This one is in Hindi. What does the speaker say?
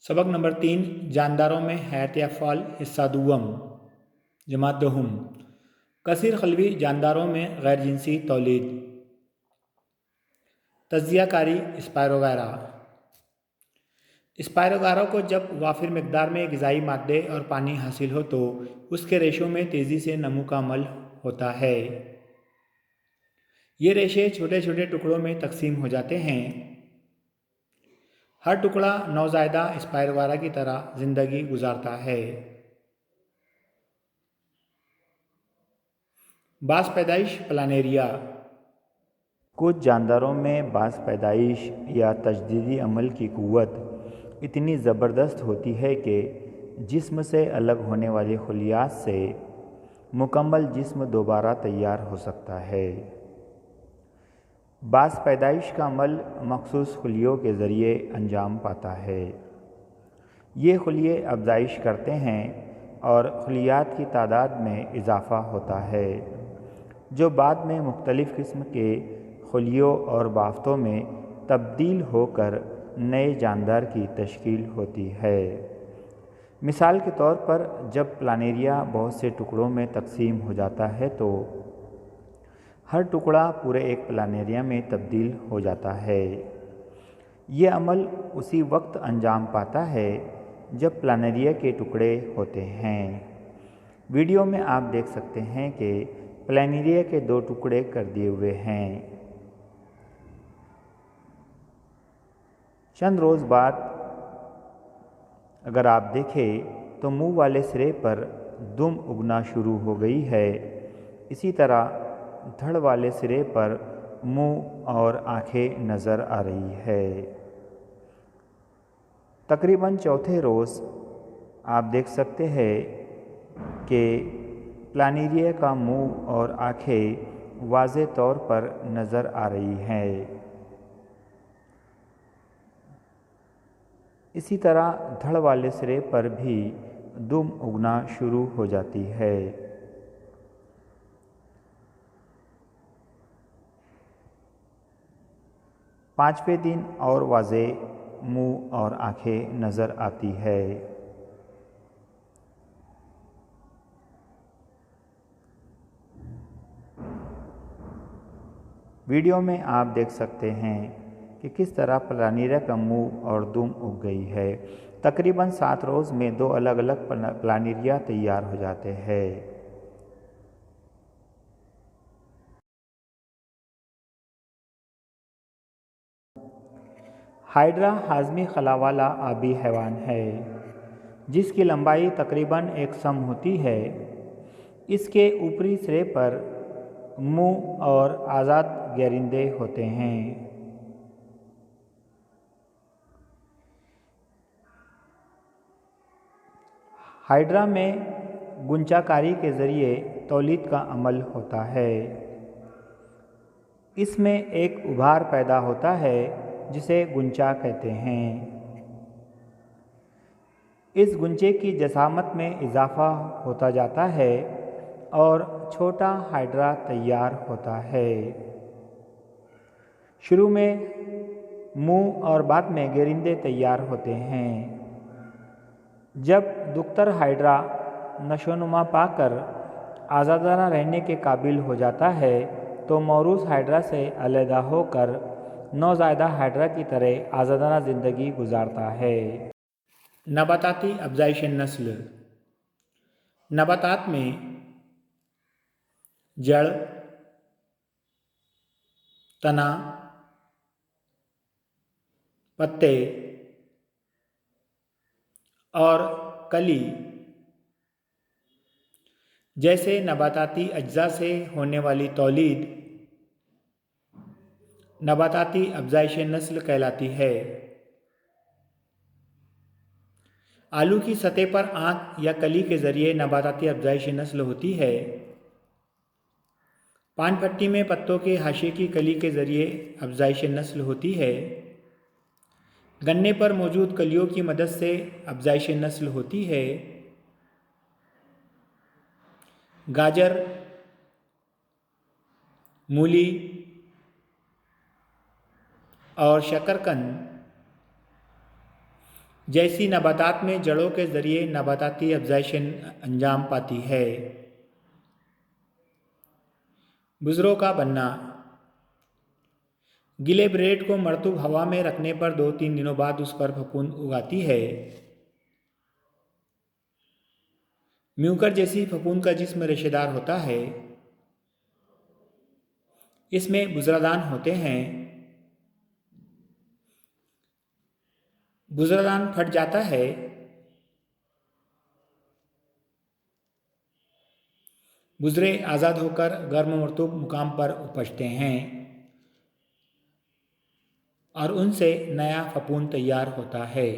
सबक नंबर 3 जानदारों में हयात अफ़आल हिस्सा दुवम जमात दोहम कसीर क़ल्बी जानदारों में गैर जिनसी तौलीद तज्ज़ियाकारी स्पायरोगारा को जब वाफिर मकदार में ग़िज़ाई मादे और पानी हासिल हो तो उसके रेशों में तेज़ी से नमू का अमल होता है। ये रेशे छोटे छोटे टुकड़ों में तकसीम हो जाते हैं। हर टुकड़ा नौज़ायदा स्पायरोगारा की तरह ज़िंदगी गुजारता है। बास पैदाइश प्लानेरिया। कुछ जानदारों में बास पैदाइश या तजदीदी अमल की क़ुव्वत इतनी ज़बरदस्त होती है कि जिस्म से अलग होने वाली खुलियात से मुकम्मल जिस्म दोबारा तैयार हो सकता है। बास पैदाइश का अमल मखसूस खुलियों के ज़रिए अंजाम पाता है। ये खुलिये अफजाइश करते हैं और खुलियात की तादाद में इजाफ़ा होता है, जो बाद में मुख्तलिफ़ किस्म के खुलियों और बाफ्तों में तब्दील होकर नए जानदार की तश्कील होती है। मिसाल के तौर पर जब प्लानेरिया बहुत से टुकड़ों में तकसीम हो जाता है तो हर टुकड़ा पूरे एक प्लानेरिया में तब्दील हो जाता है। ये अमल उसी वक्त अंजाम पाता है जब प्लानेरिया के टुकड़े होते हैं। वीडियो में आप देख सकते हैं कि प्लानेरिया के 2 टुकड़े कर दिए हुए हैं। चंद रोज़ बाद अगर आप देखें तो मुंह वाले सिरे पर दुम उगना शुरू हो गई है। इसी तरह धड़ वाले सिरे पर मुंह और आंखें नज़र आ रही है। तकरीबन चौथे रोज़ आप देख सकते हैं कि प्लानेरिया का मुंह और आंखें वाज़े तौर पर नज़र आ रही हैं। इसी तरह धड़ वाले सिरे पर भी दुम उगना शुरू हो जाती है। पाँचवें दिन और वाज़े मुंह और आंखें नज़र आती है। वीडियो में आप देख सकते हैं कि किस तरह प्लानेरिया का मुंह और दुम उग गई है। तकरीबन 7 रोज़ में 2 अलग अलग प्लानेरिया तैयार हो जाते हैं। हाइड्रा हाज़मी खला वाला आबी हैवान है जिसकी लंबाई तकरीबन एक सम होती है। इसके ऊपरी सिरे पर मुंह और आज़ाद गेरिंदे होते हैं। हाइड्रा में गुंचाकारी के ज़रिए तौलीद का अमल होता है। इसमें एक उभार पैदा होता है जिसे गुंचा कहते हैं। इस गुंचे की जसामत में इजाफ़ा होता जाता है और छोटा हाइड्रा तैयार होता है। शुरू में मुंह और बाद में गेरिंदे तैयार होते हैं। जब दुख्तर हाइड्रा नशोनुमा पाकर आज़ादाना रहने के काबिल हो जाता है तो मौरूस हाइड्रा से अलहदा होकर नौज़ायदा हाइड्रा की तरह आज़ादाना ज़िंदगी गुजारता है। नबाताती अफजाइश नस्ल। नबातात में जड़, तना, पत्ते और कली जैसे नबाताती अज्जा से होने वाली तौलीद नबाताती अफजाइश नस्ल कहलाती है। आलू की सतह पर आंत या कली के ज़रिए नबाताती अफजाइश नस्ल होती है। पान पट्टी में पत्तों के हाशिए की कली के ज़रिए अफजाइश नस्ल होती है। गन्ने पर मौजूद कलियों की मदद से अफजाइश नस्ल होती है। गाजर, मूली और शकरकंद जैसी नबातात में जड़ों के ज़रिए नबाताती अफजाइश अंजाम पाती है। बुज़रों का बनना। गीले ब्रेड को मरतूब हवा में रखने पर 2-3 दिनों बाद उस पर फफूंद उगाती है। म्यूकर जैसी फफूंद का जिस्म रेशेदार होता है। इसमें बुज़रादान होते हैं। बुज़रादान फट जाता है। बुज़रे आज़ाद होकर गर्म मरतूब मुकाम पर उपजते हैं और उनसे नया फफूंद तैयार होता है।